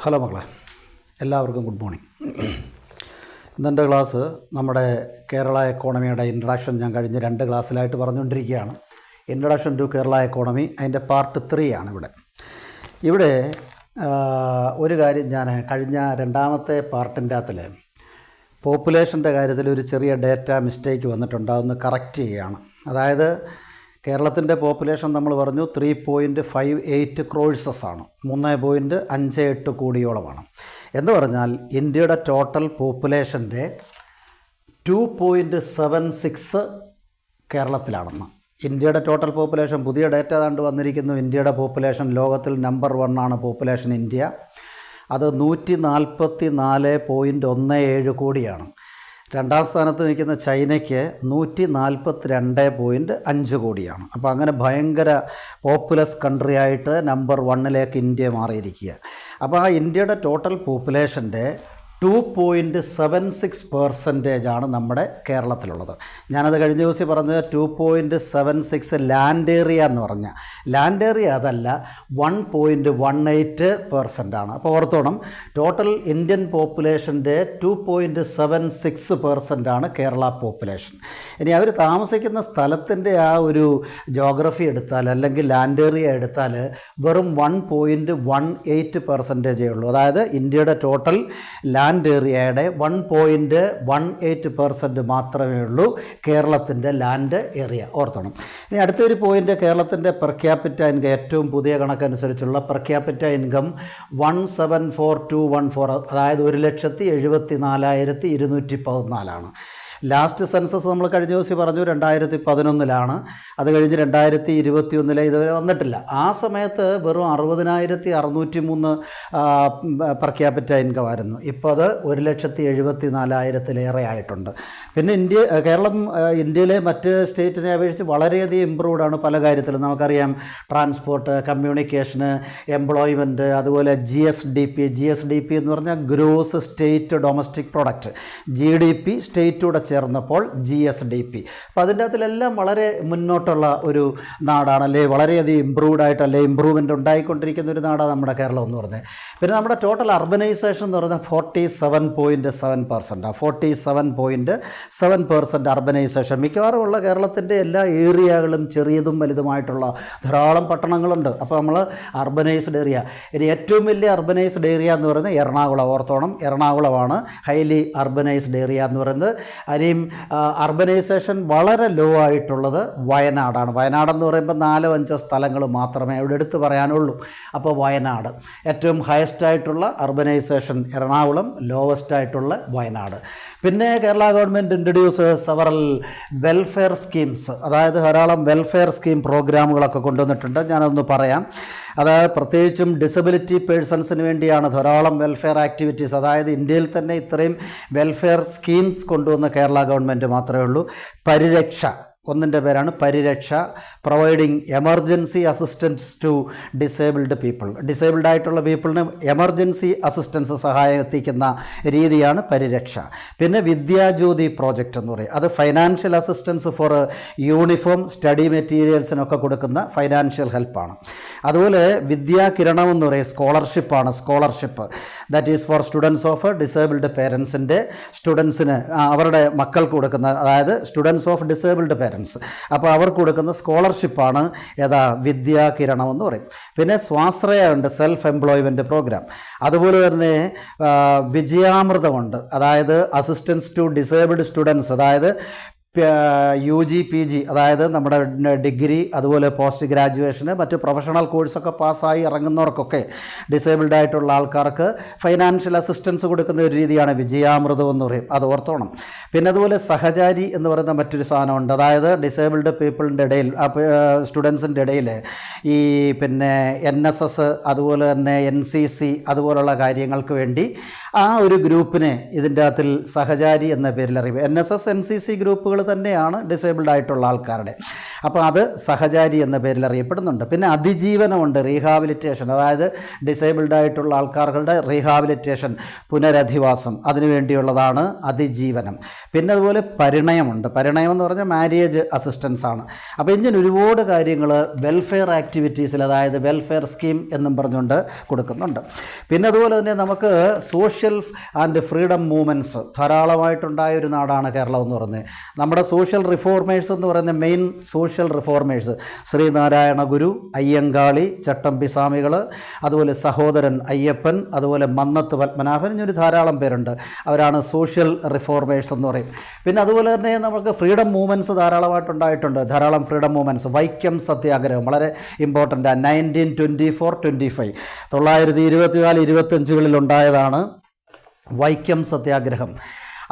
Hello മക്കളെ, എല്ലാവർക്കും good morning. ഇന്നെൻ്റെ ക്ലാസ് നമ്മുടെ കേരള എക്കോണമിയുടെ ഇൻട്രഡക്ഷൻ ഞാൻ കഴിഞ്ഞ 2 ക്ലാസ്സിലായിട്ട് പറഞ്ഞുകൊണ്ടിരിക്കുകയാണ്. ഇൻട്രഡക്ഷൻ ടു കേരള എക്കോണമി അതിൻ്റെ പാർട്ട് 3 ആണ് ഇവിടെ ഒരു കാര്യം ഞാൻ കഴിഞ്ഞ 2ാമത്തെ പാർട്ടിൻ്റെ അകത്തിൽ പോപ്പുലേഷൻ്റെ കാര്യത്തിൽ ഒരു ചെറിയ ഡേറ്റ മിസ്റ്റേക്ക് വന്നിട്ടുണ്ട്. അതൊന്ന് കറക്റ്റ് ചെയ്യുകയാണ്. അതായത് കേരളത്തിൻ്റെ പോപ്പുലേഷൻ നമ്മൾ പറഞ്ഞു 3.58 ക്രോഴ്സസ് ആണ്, 3.58 കോടിയോളമാണ്. എന്ന് പറഞ്ഞാൽ ഇന്ത്യയുടെ ടോട്ടൽ പോപ്പുലേഷൻ്റെ 2.76 കേരളത്തിലാണെന്ന്. ഇന്ത്യയുടെ ടോട്ടൽ പോപ്പുലേഷൻ പുതിയ ഡേറ്റ ഏതാണ്ട് വന്നിരിക്കുന്നു. ഇന്ത്യയുടെ പോപ്പുലേഷൻ ലോകത്തിൽ നമ്പർ 1 ആണ് പോപ്പുലേഷൻ ഇന്ത്യ. അത് 144.17 കോടിയാണ്. 2ാം സ്ഥാനത്ത് നിൽക്കുന്ന ചൈനയ്ക്ക് 142.5 കോടിയാണ്. അപ്പോൾ അങ്ങനെ ഭയങ്കര പോപ്പുലസ് കൺട്രി ആയിട്ട് നമ്പർ 1ലേക്ക് ഇന്ത്യ മാറിയിരിക്കുക. അപ്പോൾ ആ ഇന്ത്യയുടെ ടോട്ടൽ പോപ്പുലേഷൻ്റെ 2.76% ആണ് നമ്മുടെ കേരളത്തിലുള്ളത്. ഞാനത് കഴിഞ്ഞ ദിവസം പറഞ്ഞത് 2.76 ലാൻഡ് ഏരിയ എന്ന് പറഞ്ഞാൽ ലാൻഡ് ഏരിയ അതല്ല, 1.18% ആണ്. അപ്പോൾ ഓർത്തോണം, ടോട്ടൽ ഇന്ത്യൻ പോപ്പുലേഷൻ്റെ 2.76% ആണ് കേരള പോപ്പുലേഷൻ. ഇനി അവർ താമസിക്കുന്ന സ്ഥലത്തിൻ്റെ ആ ഒരു ജോഗ്രഫി എടുത്താൽ അല്ലെങ്കിൽ ലാൻഡ് ഏരിയ എടുത്താൽ വെറും 1.18% ഉള്ളൂ. അതായത് ഇന്ത്യയുടെ ടോട്ടൽ ലാൻഡ് ഏരിയയുടെ 1.18% മാത്രമേ ഉള്ളൂ കേരളത്തിൻ്റെ ലാൻഡ് ഏരിയ. ഓർത്തണം. ഇനി അടുത്തൊരു പോയിൻ്റ്, കേരളത്തിൻ്റെ പെർ ക്യാപിറ്റ ഇൻകം ഏറ്റവും പുതിയ കണക്കനുസരിച്ചുള്ള പെർ ക്യാപിറ്റ ഇൻകം 174,214, അതായത് 1,74,214 ആണ്. ലാസ്റ്റ് സെൻസസ് നമ്മൾ കഴിഞ്ഞ ദിവസം പറഞ്ഞു 2011 അത് കഴിഞ്ഞ് 2021 ഇതുവരെ വന്നിട്ടില്ല. ആ സമയത്ത് വെറും 60,603 പെർ ക്യാപിറ്റ ഇൻകം ആയിരുന്നു. ഇപ്പോൾ അത് 1,74,000 ആയിട്ടുണ്ട്. പിന്നെ കേരളം ഇന്ത്യയിലെ മറ്റ് സ്റ്റേറ്റിനെ അപേക്ഷിച്ച് വളരെയധികം ഇമ്പ്രൂവ്ഡ് ആണ് പല കാര്യത്തിലും. നമുക്കറിയാം, ട്രാൻസ്പോർട്ട്, കമ്മ്യൂണിക്കേഷന്, എംപ്ലോയ്മെൻറ്റ്, അതുപോലെ GSDP എന്ന് പറഞ്ഞാൽ gross state domestic product, GDP സ്റ്റേറ്റൂടെ ചേർന്നപ്പോൾ GSDP. അപ്പോൾ അതിൻ്റെ അകത്തിലെല്ലാം വളരെ മുന്നോട്ടുള്ള ഒരു നാടാണ്, അല്ലേ വളരെയധികം ഇമ്പ്രൂവ്ഡ് ആയിട്ടല്ലേ ഇമ്പ്രൂവ്മെൻ്റ് ഉണ്ടായിക്കൊണ്ടിരിക്കുന്ന ഒരു നാടാണ് നമ്മുടെ കേരളം എന്ന് പറഞ്ഞത്. പിന്നെ നമ്മുടെ ടോട്ടൽ അർബനൈസേഷൻ എന്ന് പറഞ്ഞാൽ 47.7%. 47.7% അർബനൈസേഷൻ. മിക്കവാറും ഉള്ള കേരളത്തിൻ്റെ എല്ലാ ഏരിയകളും ചെറിയതും വലുതുമായിട്ടുള്ള ധാരാളം പട്ടണങ്ങളുണ്ട്. അപ്പോൾ നമ്മൾ അർബനൈസ്ഡ് ഏരിയ. ഇനി ഏറ്റവും വലിയ അർബനൈസ്ഡ് ഏരിയ എന്ന് പറയുന്നത് എറണാകുളം. ഓർത്തോണം, എറണാകുളമാണ് ഹൈലി അർബനൈസ്ഡ് ഏരിയ എന്ന് പറയുന്നത്. ഇനിയും അർബനൈസേഷൻ വളരെ ലോ ആയിട്ടുള്ളത് വയനാടാണ്. വയനാടെന്ന് പറയുമ്പോൾ 4-5 സ്ഥലങ്ങൾ മാത്രമേ അവിടെ എടുത്ത് പറയാനുള്ളൂ. അപ്പോൾ വയനാട് ഏറ്റവും ഹയസ്റ്റ് ആയിട്ടുള്ള അർബനൈസേഷൻ എറണാകുളം, ലോവസ്റ്റ് ആയിട്ടുള്ള വയനാട്. പിന്നെ Kerala government introduce several welfare schemes, അതായത് ധാരാളം വെൽഫെയർ സ്കീം പ്രോഗ്രാമുകളൊക്കെ കൊണ്ടുവന്നിട്ടുണ്ട്. ഞാനൊന്ന് പറയാം. അതായത് പ്രത്യേകിച്ചും ഡിസബിലിറ്റി പേഴ്സൺസിന് വേണ്ടിയാണ് ധാരാളം വെൽഫെയർ ആക്ടിവിറ്റീസ്. അതായത് ഇന്ത്യയിൽ തന്നെ ഇത്രയും വെൽഫെയർ സ്കീംസ് കൊണ്ടുവന്ന കേരള ഗവൺമെൻറ് മാത്രമേ ഉള്ളൂ. പരിരക്ഷ, ഒന്നിൻ്റെ പേരാണ് Pariraksha, providing emergency assistance to disabled people. Disabled ആയിട്ടുള്ള പീപ്പിളിന് എമർജൻസി അസിസ്റ്റൻസ് സഹായം എത്തിക്കുന്ന രീതിയാണ് പരിരക്ഷ. പിന്നെ വിദ്യാജ്യോതി പ്രോജക്റ്റ് എന്ന് പറയും. അത് financial assistance for uniform, study മെറ്റീരിയൽസിനൊക്കെ കൊടുക്കുന്ന ഫൈനാൻഷ്യൽ ഹെൽപ്പാണ്. അതുപോലെ വിദ്യാകിരണം എന്ന് പറയും, സ്കോളർഷിപ്പാണ്. Scholarship that is for students of disabled പേരൻസിൻ്റെ സ്റ്റുഡൻസിന് അവരുടെ മക്കൾക്ക് കൊടുക്കുന്ന, അതായത് സ്റ്റുഡൻസ് ഓഫ് ഡിസേബിൾഡ് പേരൻസ്, അപ്പോൾ അവർക്ക് കൊടുക്കുന്ന സ്കോളർഷിപ്പാണ് വിദ്യാകിരണം എന്ന് പറയും. പിന്നെ സ്വാശ്രയമുണ്ട്, സെൽഫ് എംപ്ലോയ്മെൻറ്റ് പ്രോഗ്രാം. അതുപോലെ തന്നെ വിജയാമൃതമുണ്ട്, അതായത് അസിസ്റ്റൻസ് ടു ഡിസേബിൾഡ് സ്റ്റുഡൻസ്, അതായത് UG PG, അതായത് നമ്മുടെ ഡിഗ്രി, അതുപോലെ പോസ്റ്റ് ഗ്രാജുവേഷന്, മറ്റ് പ്രൊഫഷണൽ കോഴ്സൊക്കെ പാസ്സായി ഇറങ്ങുന്നവർക്കൊക്കെ ഡിസേബിൾഡ് ആയിട്ടുള്ള ആൾക്കാർക്ക് ഫൈനാൻഷ്യൽ അസിസ്റ്റൻസ് കൊടുക്കുന്ന ഒരു രീതിയാണ് വിജയാമൃതം എന്ന് പറയും. അത് ഓർത്തോണം. പിന്നെ അതുപോലെ സഹചാരി എന്ന് പറയുന്ന മറ്റൊരു സാധനമുണ്ട്. അതായത് ഡിസേബിൾഡ് പീപ്പിളിൻ്റെ ഇടയിൽ, സ്റ്റുഡൻസിൻ്റെ ഇടയിൽ ഈ പിന്നെ NSS, അതുപോലെ തന്നെ NCC അതുപോലുള്ള കാര്യങ്ങൾക്ക് വേണ്ടി ആ ഒരു ഗ്രൂപ്പിനെ ഇതിൻ്റെ അകത്തിൽ സഹചാരി എന്ന പേരിൽ അറിയും. NSS NCC ഗ്രൂപ്പുകൾ തന്നെയാണ് ഡിസേബിൾഡ് ആയിട്ടുള്ള ആൾക്കാരുടെ. അപ്പോൾ അത് സഹചാരി എന്ന പേരിൽ അറിയപ്പെടുന്നുണ്ട്. പിന്നെ അതിജീവനമുണ്ട്, റീഹാബിലിറ്റേഷൻ, അതായത് ഡിസേബിൾഡ് ആയിട്ടുള്ള ആൾക്കാരുടെ റീഹാബിലിറ്റേഷൻ, പുനരധിവാസം, അതിനുവേണ്ടിയുള്ളതാണ് അതിജീവനം. പിന്നെ അതുപോലെ പരിണയമുണ്ട്. പരിണയം എന്ന് പറഞ്ഞാൽ മാരേജ് അസിസ്റ്റൻസ് ആണ്. അപ്പോൾ ഇങ്ങനെ ഒരുപാട് കാര്യങ്ങൾ വെൽഫെയർ ആക്ടിവിറ്റീസിൽ, അതായത് വെൽഫെയർ സ്കീം എന്നും പറഞ്ഞുകൊണ്ട് കൊടുക്കുന്നുണ്ട്. പിന്നെ അതുപോലെ തന്നെ നമുക്ക് സോഷ്യൽ ആൻഡ് ഫ്രീഡം മൂവ്മെൻറ്റ്സ് ധാരാളമായിട്ടുണ്ടായ ഒരു നാടാണ് കേരളം എന്ന് പറയുന്നത്. നമ്മുടെ സോഷ്യൽ റിഫോർമേഴ്സ് എന്ന് പറയുന്ന മെയിൻ സോഷ്യൽ റിഫോർമേഴ്സ് ശ്രീനാരായണ ഗുരു, അയ്യങ്കാളി, ചട്ടമ്പി സ്വാമികൾ, അതുപോലെ സഹോദരൻ അയ്യപ്പൻ, അതുപോലെ മന്നത്ത് പത്മനാഭൻ, ഇങ്ങനൊരു ധാരാളം പേരുണ്ട്. അവരാണ് സോഷ്യൽ റിഫോർമേഴ്സ് എന്ന് പറയും. പിന്നെ അതുപോലെ തന്നെ നമുക്ക് ഫ്രീഡം മൂവ്മെൻറ്റ്സ് ധാരാളമായിട്ടുണ്ടായിട്ടുണ്ട്. ധാരാളം ഫ്രീഡം മൂവ്മെൻറ്റ്സ്. വൈക്കം സത്യാഗ്രഹം വളരെ ഇമ്പോർട്ടൻ്റ്. 1924-25 1924-25 ഉണ്ടായതാണ് വൈക്കം സത്യാഗ്രഹം.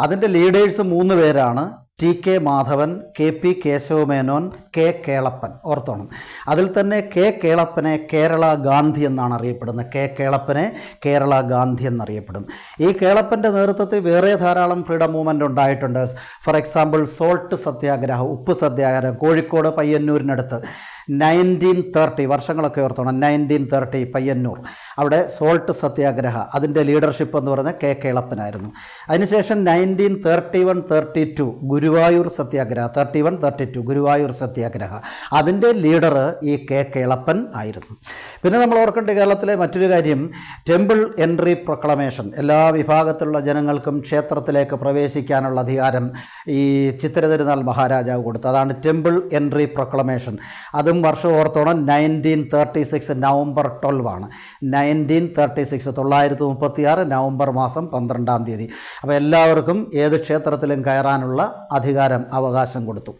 അതിൻ്റെ ലീഡേഴ്സ് 3 പേരാണ്: T K Madhavan, K P Kesavamenon, K Kelappan. ഓർത്തോണം. അതിൽ തന്നെ കെ കേളപ്പനെ കേരള ഗാന്ധി എന്നാണ് അറിയപ്പെടുന്നത്. കെ കേളപ്പനെ കേരള ഗാന്ധി എന്നറിയപ്പെടും. ഈ കേളപ്പൻ്റെ നേതൃത്വത്തിൽ വേറെ ധാരാളം ഫ്രീഡം മൂവ്മെൻ്റ് ഉണ്ടായിട്ടുണ്ട്. ഫോർ എക്സാമ്പിൾ സോൾട്ട് സത്യാഗ്രഹം, ഉപ്പ് സത്യാഗ്രഹം, കോഴിക്കോട് പയ്യന്നൂരിനടുത്ത് 1930, വർഷങ്ങളൊക്കെ ഓർത്തോണം, 1930 പയ്യന്നൂർ, അവിടെ സോൾട്ട് സത്യാഗ്രഹ, അതിൻ്റെ ലീഡർഷിപ്പ് എന്ന് പറയുന്നത് കെ കേളപ്പനായിരുന്നു. അതിനുശേഷം 1931-32 ഗുരുവായൂർ സത്യാഗ്രഹ, 31-32 ഗുരുവായൂർ സത്യാഗ്രഹ, അതിൻ്റെ ലീഡർ ഈ കെ കേളപ്പൻ ആയിരുന്നു. പിന്നെ നമ്മൾ ഓർക്കേണ്ട കേരളത്തിലെ മറ്റൊരു കാര്യം, ടെമ്പിൾ എൻട്രി പ്രൊക്ലമേഷൻ. എല്ലാ വിഭാഗത്തിലുള്ള ജനങ്ങൾക്കും ക്ഷേത്രത്തിലേക്ക് പ്രവേശിക്കാനുള്ള അധികാരം ഈ ചിത്തിരതിരുനാൾ മഹാരാജാവ് കൊടുത്തു. അതാണ് ടെമ്പിൾ എൻട്രി പ്രൊക്ലമേഷൻ. അതും വർഷം ഓർത്തോണം, 1936 നവംബർ 12 ആണ്. 1936 936 നവംബർ മാസം 12-ാം തീയതി. അപ്പോൾ എല്ലാവർക്കും ഏത് ക്ഷേത്രത്തിലും കയറാനുള്ള അധികാരം, അവകാശം കൊടുത്തു.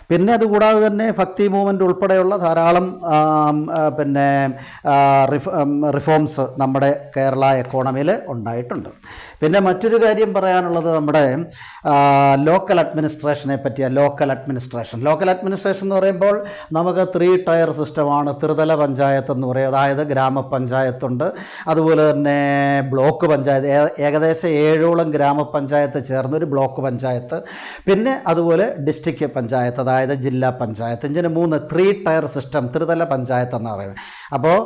പിന്നെ അതുകൂടാതെ തന്നെ ഭക്തി മൂവ്മെൻ്റ് ഉൾപ്പെടെയുള്ള ധാരാളം പിന്നെ റിഫോംസ് നമ്മുടെ കേരള എക്കോണമിയിൽ ഉണ്ടായിട്ടുണ്ട്. പിന്നെ മറ്റൊരു കാര്യം പറയാനുള്ളത് നമ്മുടെ ലോക്കൽ അഡ്മിനിസ്ട്രേഷനെ പറ്റിയ. ലോക്കൽ അഡ്മിനിസ്ട്രേഷൻ എന്ന് പറയുമ്പോൾ നമുക്ക് 3 ടയർ സിസ്റ്റമാണ്. ത്രിതല പഞ്ചായത്ത് എന്ന് പറയും, അതായത് ഗ്രാമപഞ്ചായത്തുണ്ട്, അതുപോലെ തന്നെ ബ്ലോക്ക് പഞ്ചായത്ത്, ഏകദേശം 7ഓളം ഗ്രാമപഞ്ചായത്ത് ചേർന്നൊരു ബ്ലോക്ക് പഞ്ചായത്ത്, പിന്നെ അതുപോലെ ഡിസ്ട്രിക്ട് പഞ്ചായത്ത്, അതായത് ജില്ലാ പഞ്ചായത്ത്. ഇങ്ങനെ 3 ടയർ സിസ്റ്റം, ത്രിതല പഞ്ചായത്ത് എന്ന് പറയുന്നത്. അപ്പോൾ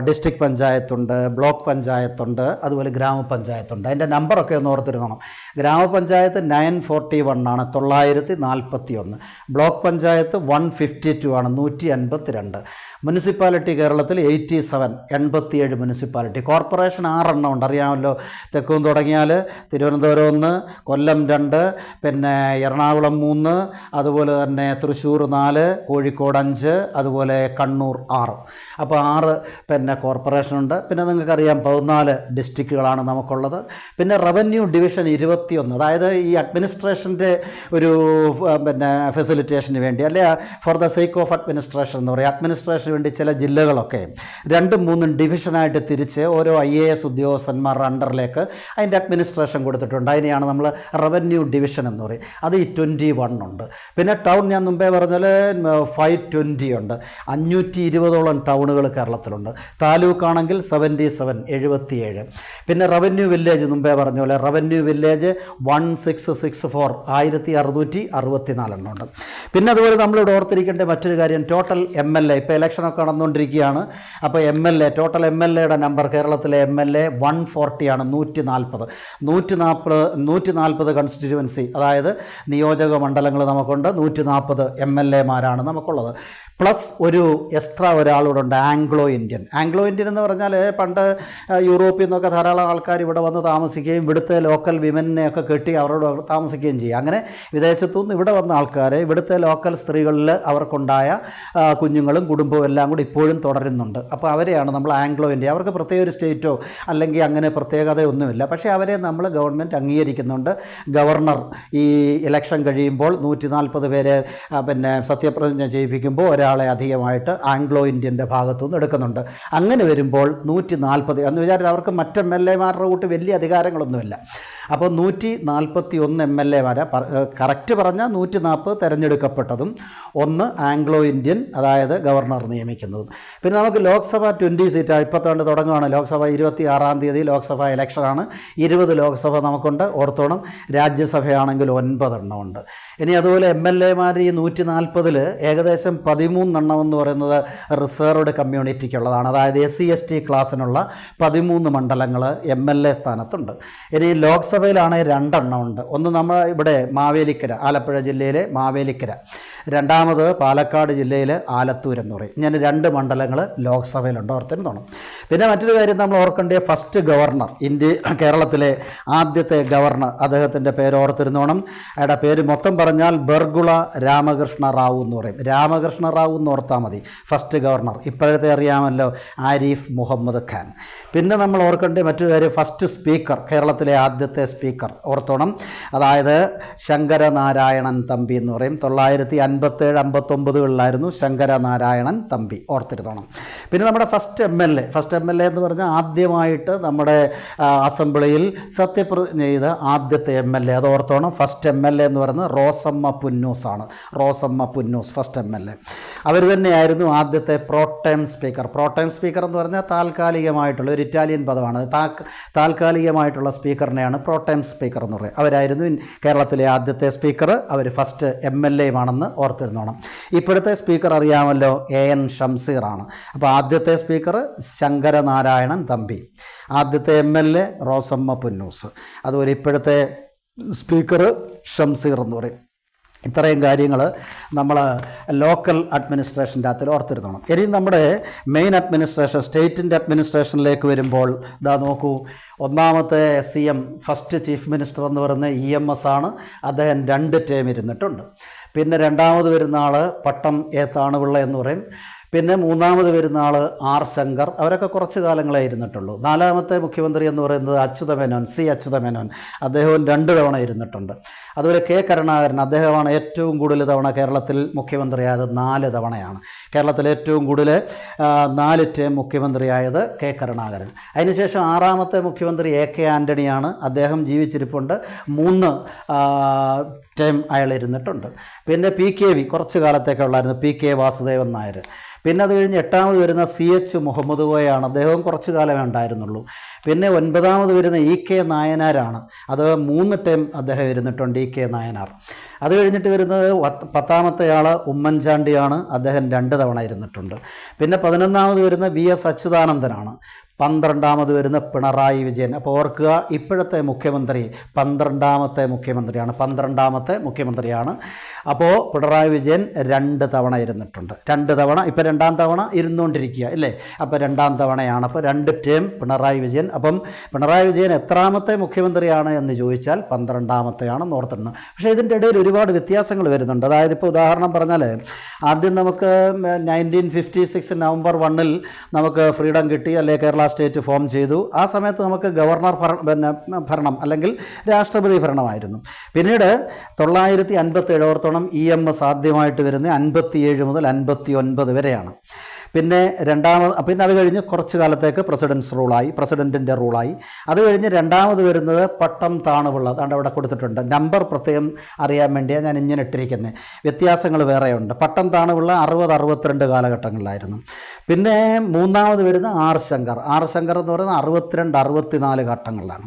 ഡിസ്ട്രിക്ട് പഞ്ചായത്തുണ്ട്, ബ്ലോക്ക് പഞ്ചായത്തുണ്ട്, അതുപോലെ ഗ്രാമപഞ്ചായത്തുണ്ട്. അതിൻ്റെ നമ്പറൊക്കെ ഒന്ന് ഓർത്തിരുന്നോണം. ഗ്രാമപഞ്ചായത്ത് 941 ആണ്, 941. ബ്ലോക്ക് പഞ്ചായത്ത് 152 ആണ്, 152. മുനിസിപ്പാലിറ്റി കേരളത്തിൽ 87, 87 മുനിസിപ്പാലിറ്റി. കോർപ്പറേഷൻ 6 എണ്ണം ഉണ്ട്, അറിയാമല്ലോ. തെക്കും തുടങ്ങിയാൽ തിരുവനന്തപുരം 1, കൊല്ലം 2, പിന്നെ എറണാകുളം 3, അതുപോലെ തന്നെ തൃശ്ശൂർ 4, കോഴിക്കോട് 5, അതുപോലെ കണ്ണൂർ 6. അപ്പോൾ 6 പിന്നെ കോർപ്പറേഷനുണ്ട്. പിന്നെ നിങ്ങൾക്കറിയാം 14 ഡിസ്ട്രിക്റ്റുകളാണ് നമുക്കുള്ളത്. പിന്നെ റവന്യൂ ഡിവിഷൻ 21, അതായത് ഈ അഡ്മിനിസ്ട്രേഷൻ്റെ ഒരു പിന്നെ ഫെസിലിറ്റേഷന് വേണ്ടി, അല്ലെ for the sake of administration എന്ന് പറയും. അഡ്മിനിസ്ട്രേഷന് വേണ്ടി ചില ജില്ലകളൊക്കെ 2-3 ഡിവിഷനായിട്ട് തിരിച്ച് ഓരോ IAS ഉദ്യോഗസ്ഥന്മാരുടെ അണ്ടറിലേക്ക് അതിൻ്റെ അഡ്മിനിസ്ട്രേഷൻ കൊടുത്തിട്ടുണ്ട്. അതിനെയാണ് നമ്മൾ റവന്യൂ ഡിവിഷൻ എന്ന് പറയും. അത് ഈ 21 ഉണ്ട്. പിന്നെ ടൗൺ ഞാൻ മുമ്പേ പറഞ്ഞാൽ 520 ഉണ്ട്. 520ഓളം ടൗണുകൾ കേരളത്തിലുണ്ട്. താലൂക്കാണെങ്കിൽ 77, 77. പിന്നെ റവന്യൂ വില്ലേജ് മുമ്പേ പറഞ്ഞ പോലെ റവന്യൂ വില്ലേജ് 1664, 1664 ഉണ്ട്. പിന്നെ അതുപോലെ നമ്മളിവിടെ ഓർത്തിരിക്കേണ്ട മറ്റൊരു കാര്യം, ടോട്ടൽ MLA. ഇപ്പോൾ ഇലക്ഷനൊക്കെ നടന്നുകൊണ്ടിരിക്കുകയാണ്. അപ്പോൾ ടോട്ടൽ MLAയുടെ നമ്പർ, കേരളത്തിലെ MLA 140 ആണ്, 140 കൺസ്റ്റിറ്റ്യുവൻസി, അതായത് നിയോജക മണ്ഡലങ്ങൾ നമുക്കുണ്ട്. 140 MLAമാരാണ് നമുക്കുള്ളത്. പ്ലസ് ഒരു എക്സ്ട്രാ ഒരാളൂടെ ഉണ്ട്, ആംഗ്ലോ ഇന്ത്യൻ എന്ന് പറഞ്ഞാൽ പണ്ട് യൂറോപ്പിൽ നിന്നൊക്കെ ധാരാളം ആൾക്കാർ ഇവിടെ വന്ന് താമസിക്കുകയും ഇവിടുത്തെ ലോക്കൽ വിമനെയൊക്കെ കെട്ടി അവരോട് താമസിക്കുകയും ചെയ്യും. അങ്ങനെ വിദേശത്തുനിന്ന് ഇവിടെ വന്ന ആൾക്കാരെ ഇവിടുത്തെ ലോക്കൽ സ്ത്രീകളിൽ അവർക്കുണ്ടായ കുഞ്ഞുങ്ങളും കുടുംബവും എല്ലാം കൂടി ഇപ്പോഴും തുടരുന്നുണ്ട്. അപ്പോൾ അവരെയാണ് നമ്മൾ ആംഗ്ലോ ഇന്ത്യ. അവർക്ക് പ്രത്യേക ഒരു സ്റ്റേറ്റോ അല്ലെങ്കിൽ അങ്ങനെ പ്രത്യേകതയൊന്നുമില്ല. പക്ഷേ അവരെ നമ്മൾ ഗവൺമെൻറ് അംഗീകരിക്കുന്നുണ്ട്. ഗവർണർ ഈ ഇലക്ഷൻ കഴിയുമ്പോൾ 140 പേരെ പിന്നെ സത്യപ്രതിജ്ഞ ചെയ്യിപ്പിക്കുമ്പോൾ ഒരാളെ അധികമായിട്ട് ആംഗ്ലോ ഇന്ത്യൻ്റെ ഭാഗത്തുനിന്ന് എടുക്കുന്നുണ്ട്. അങ്ങനെ വരുമ്പോൾ 140 എന്ന് വിചാരിച്ചാൽ അവർക്ക് മറ്റ് MLAമാരുടെ കൂട്ട് വലിയ അധികാരങ്ങളൊന്നുമില്ല. അപ്പോൾ 141 MLA-മാരെ കറക്റ്റ് പറഞ്ഞാൽ 140 തിരഞ്ഞെടുക്കപ്പെട്ടതും 1 ആംഗ്ലോ ഇന്ത്യൻ, അതായത് ഗവർണർ നിയമിക്കുന്നതും. പിന്നെ നമുക്ക് ലോക്സഭ 20 സീറ്റാണ്. ഇപ്പോഴത്തോണ്ട് തുടങ്ങുകയാണ് ലോക്സഭ. 26-ാം തീയതി ലോക്സഭ ഇലക്ഷനാണ്. 20 ലോക്സഭ നമുക്കുണ്ട്, ഓർത്തോണം. രാജ്യസഭയാണെങ്കിൽ 9 എണ്ണം ഉണ്ട്. ഇനി അതുപോലെ MLA-മാർ ഈ 140-ൽ ഏകദേശം 13 എണ്ണം എന്ന് പറയുന്നത് റിസർവ്ഡ് കമ്മ്യൂണിറ്റിക്കുള്ളതാണ്. അതായത് SC/ST ക്ലാസ്സിനുള്ള 13 മണ്ഡലങ്ങൾ MLA സ്ഥാനത്തുണ്ട്. ഇനി ലോക്സഭയിലാണെങ്കിൽ 2 എണ്ണം ഉണ്ട്. ഒന്ന് നമ്മൾ ഇവിടെ മാവേലിക്കര, ആലപ്പുഴ ജില്ലയിലെ മാവേലിക്കര, രണ്ടാമത് പാലക്കാട് ജില്ലയിൽ ആലത്തൂർ എന്ന് പറയും. ഇങ്ങനെ 2 മണ്ഡലങ്ങൾ ലോക്സഭയിലുണ്ട്, ഓർത്തിരുന്നോണം. പിന്നെ മറ്റൊരു കാര്യം നമ്മൾ ഓർക്കേണ്ട, ഫസ്റ്റ് ഗവർണർ, കേരളത്തിലെ ആദ്യത്തെ ഗവർണർ, അദ്ദേഹത്തിൻ്റെ പേര് ഓർത്തിരുന്നോണം. അയാളുടെ പേര് മൊത്തം പറഞ്ഞാൽ ബർഗുള രാമകൃഷ്ണ റാവു എന്ന് പറയും. രാമകൃഷ്ണ റാവു എന്ന് ഓർത്താൽ മതി, ഫസ്റ്റ് ഗവർണർ. ഇപ്പോഴത്തെ അറിയാമല്ലോ, ആരിഫ് മുഹമ്മദ് ഖാൻ. പിന്നെ നമ്മൾ ഓർക്കേണ്ട മറ്റൊരു കാര്യം, ഫസ്റ്റ് സ്പീക്കർ, കേരളത്തിലെ ആദ്യത്തെ സ്പീക്കർ ഓർത്തോണം. അതായത് ശങ്കരനാരായണൻ തമ്പി എന്ന് പറയും. 957-59 ശങ്കരനാരായണൻ തമ്പി, ഓർത്തിരുന്നോണം. പിന്നെ നമ്മുടെ ഫസ്റ്റ് MLA എന്ന് പറഞ്ഞാൽ ആദ്യമായിട്ട് നമ്മുടെ അസംബ്ലിയിൽ സത്യപ്രതിജ്ഞ ചെയ്ത ആദ്യത്തെ MLA, അത് ഓർത്തോണം. ഫസ്റ്റ് MLA എന്ന് പറയുന്നത് റോസമ്മ പുന്നൂസ് ആണ്. Rosamma Punnoose first MLA. അവർ തന്നെയായിരുന്നു ആദ്യത്തെ പ്രോട്ടൈം സ്പീക്കർ. പ്രോട്ടൈം സ്പീക്കർ എന്ന് പറഞ്ഞാൽ താൽക്കാലികമായിട്ടുള്ള ഒരു ഇറ്റാലിയൻ പദമാണ്. താൽക്കാലികമായിട്ടുള്ള സ്പീക്കറിനെയാണ് പ്രോട്ടൈം സ്പീക്കർ എന്ന് പറയുന്നത്. അവരായിരുന്നു കേരളത്തിലെ ആദ്യത്തെ സ്പീക്കർ. അവർ ഫസ്റ്റ് MLA-മാണെന്ന് ഓർത്തിരുന്നോണം. ഇപ്പോഴത്തെ സ്പീക്കർ അറിയാമല്ലോ, AN ഷംസീറാണ്. അപ്പോൾ ആദ്യത്തെ സ്പീക്കർ ശങ്കരനാരായണൻ തമ്പി, ആദ്യത്തെ MLA റോസമ്മ പുന്നൂസ്, അതുപോലെ ഇപ്പോഴത്തെ സ്പീക്കർ ഷംസീർ എന്ന് പറയും. ഇത്രയും കാര്യങ്ങൾ നമ്മൾ ലോക്കൽ അഡ്മിനിസ്ട്രേഷൻ്റെ അകത്തിൽ ഓർത്തിരുന്നോണം. ഇനി നമ്മുടെ മെയിൻ അഡ്മിനിസ്ട്രേഷൻ, സ്റ്റേറ്റിൻ്റെ അഡ്മിനിസ്ട്രേഷനിലേക്ക് വരുമ്പോൾ ഇതാ നോക്കൂ. ഒന്നാമത്തെ CM, ഫസ്റ്റ് ചീഫ് മിനിസ്റ്റർ എന്ന് പറയുന്നത് EMS ആണ്. അദ്ദേഹം 2 ടേം ഇരുന്നിട്ടുണ്ട്. പിന്നെ രണ്ടാമത് വരുന്ന ആൾ പട്ടം താണുപിള്ള എന്ന് പറയും. പിന്നെ മൂന്നാമത് വരുന്ന ആൾ R ശങ്കർ. അവരൊക്കെ കുറച്ച് കാലങ്ങളെ ഇരുന്നിട്ടുള്ളൂ. നാലാമത്തെ മുഖ്യമന്ത്രി എന്ന് പറയുന്നത് അച്യുതമേനോൻ, C അച്യുതമേനോൻ. അദ്ദേഹവും 2 തവണ ഇരുന്നിട്ടുണ്ട്. അതുപോലെ K കരുണാകരൻ, അദ്ദേഹമാണ് ഏറ്റവും കൂടുതൽ തവണ കേരളത്തിൽ മുഖ്യമന്ത്രിയായത്, 4 തവണയാണ്. കേരളത്തിൽ ഏറ്റവും കൂടുതൽ 4 ടേം മുഖ്യമന്ത്രിയായത് K കരുണാകരൻ. അതിനുശേഷം 6ാമത്തെ മുഖ്യമന്ത്രി AK ആൻ്റണിയാണ്. അദ്ദേഹം ജീവിച്ചിരിപ്പുണ്ട്, 3 ടേം അയാൾ ഇരുന്നിട്ടുണ്ട്. പിന്നെ PKV കുറച്ച് കാലത്തേക്കുള്ളായിരുന്നു, PK വാസുദേവൻ നായർ. പിന്നെ അത് കഴിഞ്ഞ് 8ാമത് വരുന്ന CH മുഹമ്മദ് കോയാണ്. അദ്ദേഹവും കുറച്ച് കാലമേ ഉണ്ടായിരുന്നുള്ളൂ. പിന്നെ 9ാമത് വരുന്ന EK നായനാരാണ്. അത് 3 ടൈം അദ്ദേഹം ഇരുന്നിട്ടുണ്ട്, EK നായനാർ. അത് കഴിഞ്ഞിട്ട് വരുന്നത് 10ാമത്തെ ആൾ ഉമ്മൻചാണ്ടിയാണ്. അദ്ദേഹം 2 തവണ ഇരുന്നിട്ടുണ്ട്. പിന്നെ 11ാമത് വരുന്ന VS അച്യുതാനന്ദനാണ്. 12ാമത് വരുന്ന പിണറായി വിജയൻ. അപ്പോൾ ഓർക്കുക, ഇപ്പോഴത്തെ മുഖ്യമന്ത്രി 12ാമത്തെ മുഖ്യമന്ത്രിയാണ്. 12ാമത്തെ മുഖ്യമന്ത്രിയാണ്. അപ്പോൾ പിണറായി വിജയൻ 2 തവണ ഇരുന്നിട്ടുണ്ട്. 2 തവണ, ഇപ്പോൾ 2ാം തവണ ഇരുന്നുകൊണ്ടിരിക്കുക അല്ലേ. അപ്പോൾ 2ാം തവണയാണ്. അപ്പോൾ 2 ടേം പിണറായി വിജയൻ. അപ്പം പിണറായി വിജയൻ എത്രാമത്തെ മുഖ്യമന്ത്രിയാണ് എന്ന് ചോദിച്ചാൽ 12ാമത്തെയാണെന്ന് ഓർത്തിരുന്നു. പക്ഷേ ഇതിൻ്റെ ഇടയിൽ ഒരുപാട് വ്യത്യാസങ്ങൾ വരുന്നുണ്ട്. അതായത് ഇപ്പോൾ ഉദാഹരണം പറഞ്ഞാൽ, ആദ്യം നമുക്ക് 1956 നവംബർ 1 നമുക്ക് ഫ്രീഡം കിട്ടി, അല്ലെങ്കിൽ കേരള സ്റ്റേറ്റ് ഫോം ചെയ്തു. ആ സമയത്ത് നമുക്ക് ഗവർണർ ഭരണം അല്ലെങ്കിൽ രാഷ്ട്രപതി ഭരണമായിരുന്നു. പിന്നീട് 957 ഓർത്തോണം, EMS ആദ്യമായിട്ട് വരുന്നത് 57 മുതൽ 59 വരെയാണ്. പിന്നെ അത് കഴിഞ്ഞ് കുറച്ച് കാലത്തേക്ക് പ്രസിഡൻറ്റിൻ്റെ റൂളായി. അത് കഴിഞ്ഞ് രണ്ടാമത് വരുന്നത് പട്ടം താണുപിള്ള. അതാണ്ട് അവിടെ കൊടുത്തിട്ടുണ്ട്, നമ്പർ പ്രത്യേകം അറിയാൻ വേണ്ടിയാണ് ഞാൻ ഇങ്ങനെ ഇട്ടിരിക്കുന്നത്. വ്യത്യാസങ്ങൾ വേറെയുണ്ട്. പട്ടം താണുപിള്ള 60-62 കാലഘട്ടങ്ങളിലായിരുന്നു. പിന്നെ മൂന്നാമത് വരുന്ന R ശങ്കർ എന്ന് പറയുന്നത് 62-64 ഘട്ടങ്ങളിലാണ്.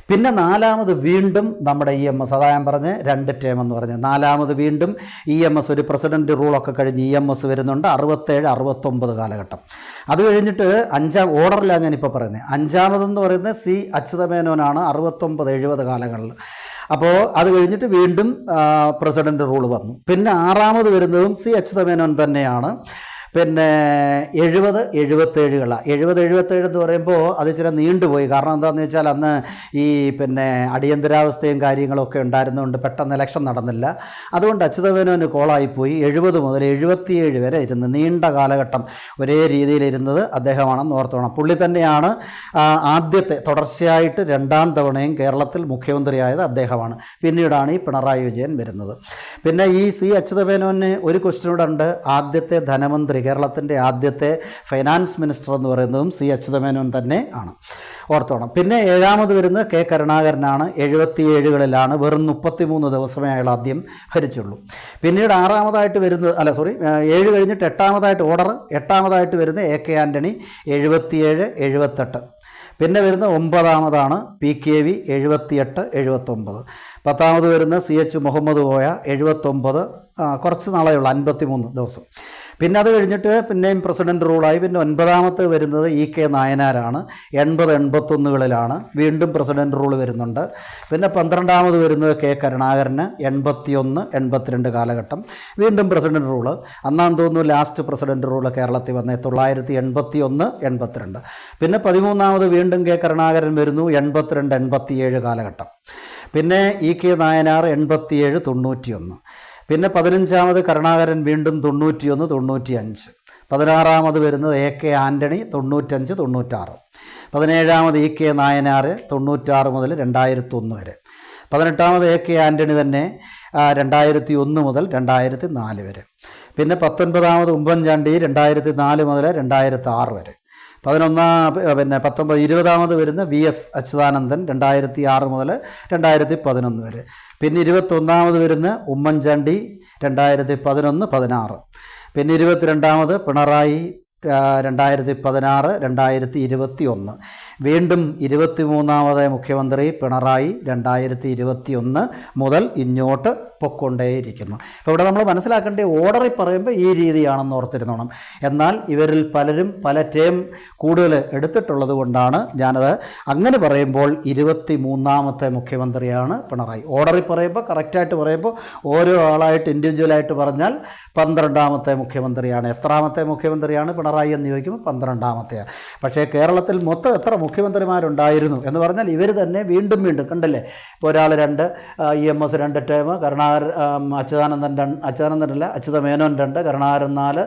പിന്നെ 4ാമത് വീണ്ടും നമ്മുടെ EMS, അതാ ഞാൻ പറഞ്ഞ് 2 ടേം എന്ന് പറഞ്ഞ് 4ാമത് വീണ്ടും EMS, ഒരു പ്രസിഡൻറ്റ് റൂളൊക്കെ കഴിഞ്ഞ് EMS വരുന്നുണ്ട് 67-69 കാലഘട്ടം. അത് കഴിഞ്ഞിട്ട് 5ാം ഓർഡറിലാണ് ഞാനിപ്പോൾ പറയുന്നത്. 5ാമതെന്ന് പറയുന്നത് C അച്യുതമേനോനാണ് 69-70 കാലങ്ങളിൽ. അപ്പോൾ അത് കഴിഞ്ഞിട്ട് വീണ്ടും പ്രസിഡൻറ്റ് റൂൾ വന്നു. പിന്നെ 6ാമത് വരുന്നതും C അച്യുതമേനോൻ തന്നെയാണ്. പിന്നെ 70-77 എന്ന് പറയുമ്പോൾ അത് ഇച്ചിരി നീണ്ടുപോയി. കാരണം എന്താണെന്ന് വെച്ചാൽ അന്ന് ഈ അടിയന്തരാവസ്ഥയും കാര്യങ്ങളൊക്കെ ഉണ്ടായിരുന്നുകൊണ്ട് പെട്ടെന്ന് ഇലക്ഷൻ നടന്നില്ല. അതുകൊണ്ട് അച്യുതമേനോന് കോളായിപ്പോയി. 70 മുതൽ 77 വരെ ഇരുന്ന് നീണ്ട കാലഘട്ടം ഒരേ രീതിയിലിരുന്നത് അദ്ദേഹമാണെന്ന് ഓർത്തോണം. പുള്ളി തന്നെയാണ് ആദ്യത്തെ തുടർച്ചയായിട്ട് 2ാം തവണയും കേരളത്തിൽ മുഖ്യമന്ത്രിയായത് അദ്ദേഹമാണ്. പിന്നീടാണ് ഈ പിണറായി വിജയൻ വരുന്നത്. പിന്നെ ഈ C അച്യുതമേനോന് ഒരു ക്വസ്റ്റ്യൻ കൂടെ ഉണ്ട്. ആദ്യത്തെ ധനമന്ത്രി, കേരളത്തിൻ്റെ ആദ്യത്തെ ഫൈനാൻസ് മിനിസ്റ്റർ എന്ന് പറയുന്നതും C അച്യുതമേനോൻ തന്നെ ആണ്. ഓർത്തോണം. പിന്നെ 7ാമത് വരുന്നത് കെ കരുണാകരനാണ്. 77കളിലാണ്, വെറും 33 ദിവസമേ അയാൾ ആദ്യം ഭരിച്ചുള്ളൂ. പിന്നീട് 6ാമതായിട്ട് വരുന്നത് 7 കഴിഞ്ഞിട്ട് 8ാമതായിട്ട് ഓർഡർ 8ാമതായിട്ട് വരുന്നത് എ കെ ആൻ്റണി 77, 78. പിന്നെ വരുന്ന 9ാമതാണ് PKV 78, 79. 10ാമത് വരുന്ന CH മുഹമ്മദ് കോയ 79, കുറച്ച് നാളേ ഉള്ളൂ, 53 ദിവസം. പിന്നെ അത് കഴിഞ്ഞിട്ട് പിന്നെയും പ്രസിഡന്റ് റൂളായി. പിന്നെ 9ാമത്തെ വരുന്നത് EK നായനാരാണ്. 80, 81കളിലാണ് വീണ്ടും പ്രസിഡന്റ് റൂൾ വരുന്നുണ്ട്. പിന്നെ 12ാമത് വരുന്നത് കെ കരുണാകരന് 81, 82 കാലഘട്ടം വീണ്ടും പ്രസിഡന്റ് റൂള്. അന്നാന്ന് തോന്നുന്നു ലാസ്റ്റ് പ്രസിഡന്റ് റൂള് കേരളത്തിൽ വന്നേ 981, 82. പിന്നെ 13ാമത് വീണ്ടും കെ കരുണാകരൻ വരുന്നു, 82, 87 കാലഘട്ടം. പിന്നെ EK നായനാർ 87, 91. പിന്നെ 15ാമത് കരുണാകരൻ വീണ്ടും 91, 95. 16ാമത് വരുന്നത് A K Antony 95, 96. 17ാമത് EK Nayanar 96 മുതൽ 2001 വരെ. 18ാമത് എ കെ ആൻ്റണി തന്നെ 2001 മുതൽ 2004 വരെ. പിന്നെ 19ാമത് ഉമ്മൻചാണ്ടി 2004 മുതൽ 2006 വരെ. 20ാമത് വരുന്ന VS അച്യുതാനന്ദൻ 2006 മുതൽ 2011 വരെ. പിന്നെ 21ാമത് വരുന്ന ഉമ്മൻചാണ്ടി 2011, 16. പിന്നെ 22ാമത് പിണറായി 2016, 2021. വീണ്ടും 23ാമത് മുഖ്യമന്ത്രി പിണറായി 2021 മുതൽ ഇങ്ങോട്ട് പൊക്കൊണ്ടേയിരിക്കുന്നു. അപ്പോൾ ഇവിടെ നമ്മൾ മനസ്സിലാക്കേണ്ട ഓർഡറിൽ പറയുമ്പോൾ ഈ രീതിയാണെന്ന് ഓർത്തിരുന്നോണം. എന്നാൽ ഇവരിൽ പലരും പല ടേം കൂടുതൽ എടുത്തിട്ടുള്ളത് കൊണ്ടാണ് ഞാനത് അങ്ങനെ പറയുമ്പോൾ 23ാമത്തെ മുഖ്യമന്ത്രിയാണ് പിണറായി. ഓർഡറിൽ പറയുമ്പോൾ കറക്റ്റായിട്ട് പറയുമ്പോൾ ഓരോ ആളായിട്ട് ഇൻഡിവിജ്വലായിട്ട് പറഞ്ഞാൽ 12ാമത്തെ മുഖ്യമന്ത്രിയാണ്. എത്രാമത്തെ മുഖ്യമന്ത്രിയാണ് പിണറായി എന്ന് ചോദിക്കുമ്പോൾ 12ാമത്തെയാണ്. പക്ഷേ കേരളത്തിൽ മൊത്തം എത്ര മുഖ്യമന്ത്രിമാരുണ്ടായിരുന്നു എന്ന് പറഞ്ഞാൽ ഇവർ തന്നെ വീണ്ടും വീണ്ടും കണ്ടല്ലേ. ഇപ്പോൾ ഒരാൾ 2, EMS 2 ടേം, അച്യുതമേനോൻ 2, കരുണാകരൻ 4,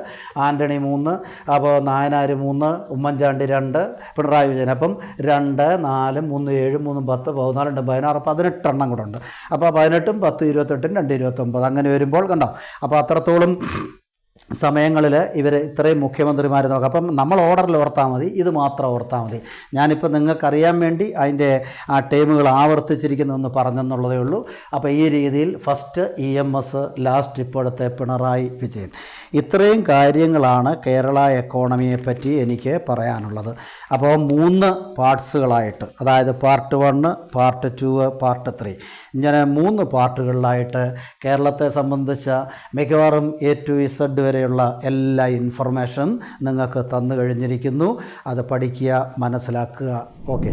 ആൻ്റണി 3, അപ്പോൾ നായനാർ 3, ഉമ്മൻചാണ്ടി 2, പിണറായി വിജയൻ. അപ്പം 2, 4, 3, 7, 3, 10, 14, 16, 18 എണ്ണം കൂടെ ഉണ്ട്. അപ്പോൾ 18ഉം 10, 28, 2, 29 അങ്ങനെ വരുമ്പോൾ കണ്ടോ. അപ്പോൾ അത്രത്തോളം സമയങ്ങളിൽ ഇവർ ഇത്രയും മുഖ്യമന്ത്രിമാർ നോക്കാം. അപ്പം നമ്മൾ ഓർഡറിൽ ഓർത്താൽ മതി, ഇത് മാത്രം ഓർത്താൽ മതി. ഞാനിപ്പോൾ നിങ്ങൾക്കറിയാൻ വേണ്ടി അതിൻ്റെ ആ ടേമുകൾ ആവർത്തിച്ചിരിക്കുന്നതെന്ന് പറഞ്ഞെന്നുള്ളതേ ഉള്ളൂ. അപ്പോൾ ഈ രീതിയിൽ ഫസ്റ്റ് EMS, ലാസ്റ്റ് ഇപ്പോഴത്തെ പിണറായി വിജയൻ. ഇത്രയും കാര്യങ്ങളാണ് കേരള എക്കോണമിയെപ്പറ്റി എനിക്ക് പറയാനുള്ളത്. അപ്പോൾ 3 പാർട്സുകളായിട്ട്, അതായത് പാർട്ട് 1, പാർട്ട് 2, പാർട്ട് 3 ഇങ്ങനെ 3 പാർട്ടുകളിലായിട്ട് കേരളത്തെ സംബന്ധിച്ച മിക്കവാറും A to Z വരെയുള്ള എല്ലാ ഇൻഫർമേഷനും നിങ്ങൾക്ക് തന്നു കഴിഞ്ഞിരിക്കുന്നു. അത് പഠിക്കുക, മനസ്സിലാക്കുക. ഓക്കെ.